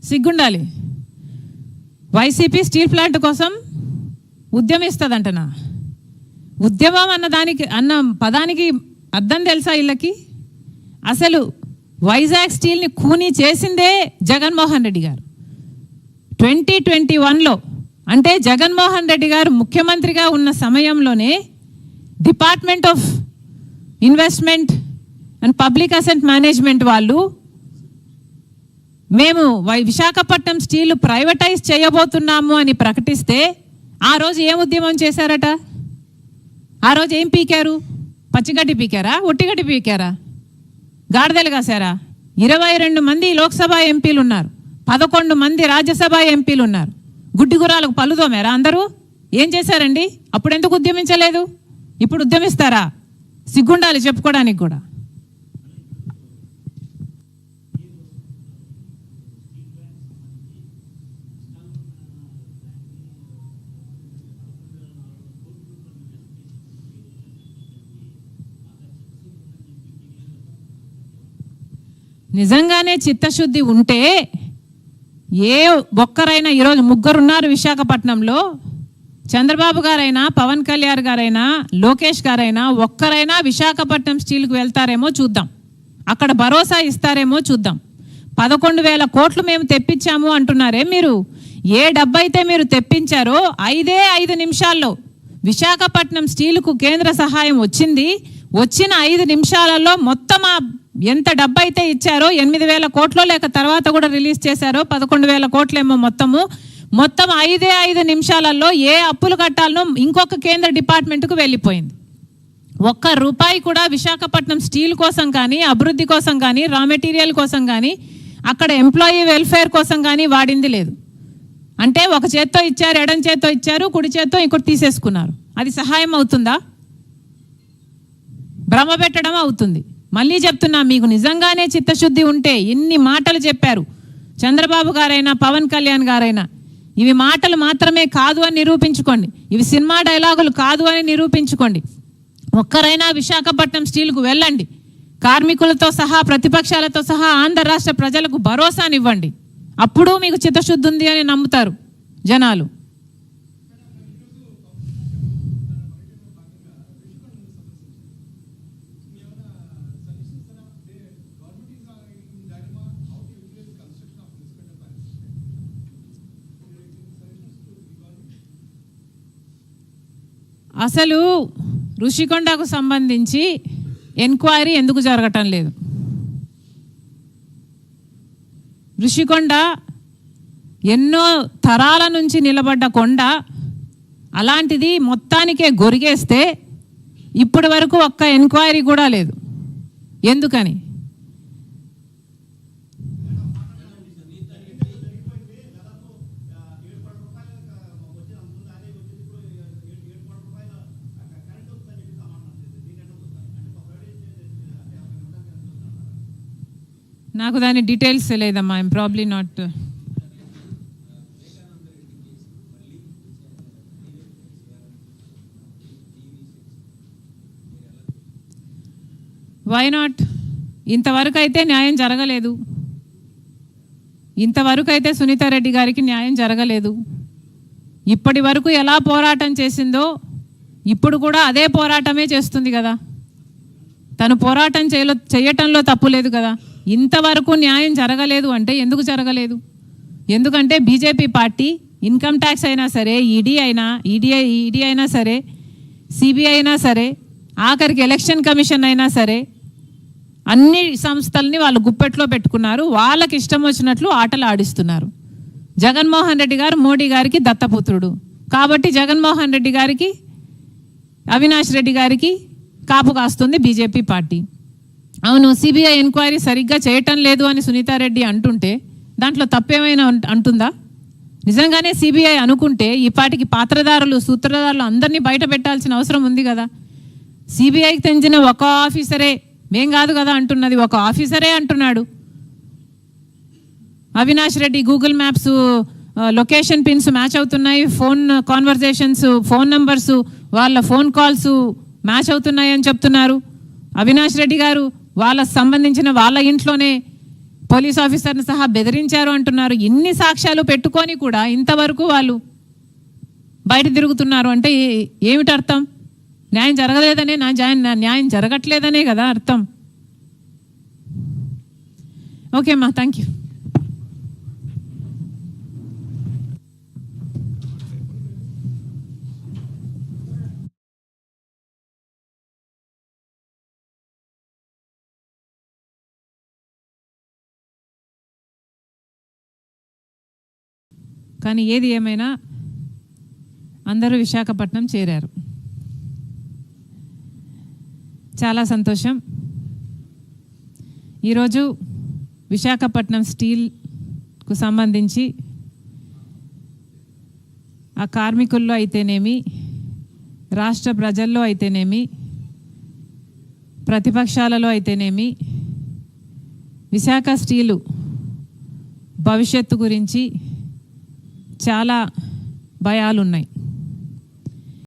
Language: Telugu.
సిగ్గుండాలి. వైసీపీ స్టీల్ ప్లాంట్ కోసం ఉద్యమిస్తుందంటనా? ఉద్యమం అన్న పదానికి అర్థం తెలుసా వీళ్ళకి? అసలు వైజాగ్ స్టీల్ని ఖూనీ చేసిందే జగన్మోహన్ రెడ్డి గారు 2021లో. అంటే జగన్మోహన్ రెడ్డి గారు ముఖ్యమంత్రిగా ఉన్న సమయంలోనే department of investment and public asset management వాళ్ళు మేము విశాఖపట్నం స్టీల్ ప్రైవేటైజ్ చేయబోతున్నాము అని ప్రకటిస్తే ఆ రోజు ఏం ఉద్యమం చేశారట? ఆ రోజు ఏం పీకారు? పచ్చిగడ్డి పీకారా? ఒట్టిగడ్డి పీకారా? గాడిదలు కాసారా? 22 మంది లోక్సభ ఎంపీలు ఉన్నారు, 11 మంది రాజ్యసభ ఎంపీలు ఉన్నారు. గుడ్డి గుర్రాలకు పళ్ళు తోమారా అందరూ? ఏం చేశారండి? అప్పుడు ఎందుకు ఉద్యమించలేదు? ఇప్పుడు ఉద్యమిస్తారా? సిగ్గుండాలి చెప్పుకోవడానికి కూడా. నిజంగానే చిత్తశుద్ధి ఉంటే ఏ ఒక్కరైనా, ఈరోజు 3 ఉన్నారు విశాఖపట్నంలో, చంద్రబాబు గారైనా, పవన్ కళ్యాణ్ గారైనా, లోకేష్ గారైనా ఒక్కరైనా విశాఖపట్నం స్టీల్కి వెళ్తారేమో చూద్దాం, అక్కడ భరోసా ఇస్తారేమో చూద్దాం. 11,000 కోట్లు మేము తెప్పించాము అంటున్నారే మీరు. ఏ డబ్బు అయితే మీరు తెప్పించారో 5 నిమిషాల్లో విశాఖపట్నం స్టీల్కు కేంద్ర సహాయం వచ్చింది. వచ్చిన 5 నిమిషాలలో మొత్తం ఎంత డబ్బు అయితే ఇచ్చారో 8,000 కోట్లు, లేక తర్వాత కూడా రిలీజ్ చేశారో 11,000 కోట్లేమో మొత్తం 5 నిమిషాలలో ఏ అప్పులు కట్టాలనో ఇంకొక కేంద్ర డిపార్ట్మెంట్కు వెళ్ళిపోయింది. ఒక్క రూపాయి కూడా విశాఖపట్నం స్టీల్ కోసం కానీ, అభివృద్ధి కోసం కానీ, రా మెటీరియల్ కోసం కానీ, అక్కడ ఎంప్లాయీ వెల్ఫేర్ కోసం కానీ వాడింది లేదు. అంటే ఒక చేత్తో ఇచ్చారు, ఎడం చేత్తో ఇచ్చారు, కుడి చేత్తో ఇంకోటి తీసేసుకున్నారు. అది సహాయం అవుతుందా? భ్రమ పెట్టడం అవుతుంది. మళ్ళీ చెప్తున్నా, మీకు నిజంగానే చిత్తశుద్ధి ఉంటే ఇన్ని మాటలు చెప్పారు చంద్రబాబు గారైనా, పవన్ కళ్యాణ్ గారైనా, ఇవి మాటలు మాత్రమే కాదు అని నిరూపించుకోండి. ఇవి సినిమా డైలాగులు కాదు అని నిరూపించుకోండి. ఒక్కరైనా విశాఖపట్నం స్టీల్కు వెళ్ళండి, కార్మికులతో సహా, ప్రతిపక్షాలతో సహా ఆంధ్ర రాష్ట్ర ప్రజలకు భరోసానివ్వండి. అప్పుడు మీకు చిత్తశుద్ధి ఉంది అని నమ్ముతారు జనాలు. అసలు ఋషికొండకు సంబంధించి ఎంక్వైరీ ఎందుకు జరగటం లేదు? ఋషికొండ ఎన్నో తరాల నుంచి నిలబడ్డ కొండ, అలాంటిది మొత్తానికే గొరిగేస్తే ఇప్పటి వరకు ఒక్క ఎంక్వైరీ కూడా లేదు. ఎందుకని? నాకు దాని డీటెయిల్స్ తెలియదమ్మా. I'm probably not. Why not? ఇంతవరకు అయితే న్యాయం జరగలేదు. ఇంతవరకు అయితే సునీతారెడ్డి గారికి న్యాయం జరగలేదు. ఇప్పటి వరకు ఎలా పోరాటం చేసిందో ఇప్పుడు కూడా అదే పోరాటమే చేస్తుంది కదా. తను పోరాటం చేయటంలో తప్పు లేదు కదా. ఇంతవరకు న్యాయం జరగలేదు అంటే ఎందుకు జరగలేదు? ఎందుకంటే బీజేపీ పార్టీ ఇన్కమ్ ట్యాక్స్ అయినా సరే, ఈడీ అయినా సరే, సిబిఐ అయినా సరే, ఆఖరికి ఎలక్షన్ కమిషన్ అయినా సరే, అన్ని సంస్థల్ని వాళ్ళు గుప్పెట్లో పెట్టుకున్నారు. వాళ్ళకి ఇష్టం వచ్చినట్లు ఆటలు ఆడిస్తున్నారు. జగన్మోహన్ రెడ్డి గారు మోడీ గారికి దత్తపుత్రుడు కాబట్టి జగన్మోహన్ రెడ్డి గారికి, అవినాష్ రెడ్డి గారికి కాపు కాస్తుంది బీజేపీ పార్టీ. అవును, సిబిఐ ఎంక్వైరీ సరిగ్గా చేయటం లేదు అని సునీతారెడ్డి అంటుంటే దాంట్లో తప్పేమైనా అంటుందా? నిజంగానే సిబిఐ అనుకుంటే ఈ పార్టీకి పాత్రదారులు, సూత్రధారులు అందరినీ బయట పెట్టాల్సిన అవసరం ఉంది కదా. సిబిఐకి చెందిన ఒక ఆఫీసరే, మేం కాదు కదా అంటున్నది, ఒక ఆఫీసరే అంటున్నాడు. Avinash Reddy Google maps location pins match అవుతున్నాయి, ఫోన్ కాన్వర్జేషన్స్, ఫోన్ నంబర్స్, వాళ్ళ ఫోన్ కాల్స్ మ్యాచ్ అవుతున్నాయి అని చెప్తున్నారు. అవినాష్ రెడ్డి గారు వాళ్ళకు సంబంధించిన వాళ్ళ ఇంట్లోనే పోలీస్ ఆఫీసర్ని సహా బెదిరించారు అంటున్నారు. ఇన్ని సాక్ష్యాలు పెట్టుకొని కూడా ఇంతవరకు వాళ్ళు బయట తిరుగుతున్నారు అంటే ఏమిటి అర్థం? న్యాయం జరగలేదనే, న్యాయం జరగట్లేదనే కదా అర్థం. ఓకే అమ్మా, థ్యాంక్ యూ. కానీ ఏది ఏమైనా అందరూ విశాఖపట్నం చేరారు, చాలా సంతోషం. ఈరోజు విశాఖపట్నం స్టీల్కు సంబంధించి ఆ కార్మికుల్లో అయితేనేమి, రాష్ట్ర ప్రజల్లో అయితేనేమి, ప్రతిపక్షాలలో అయితేనేమి విశాఖ స్టీలు భవిష్యత్తు గురించి చాలా భయాలున్నాయి.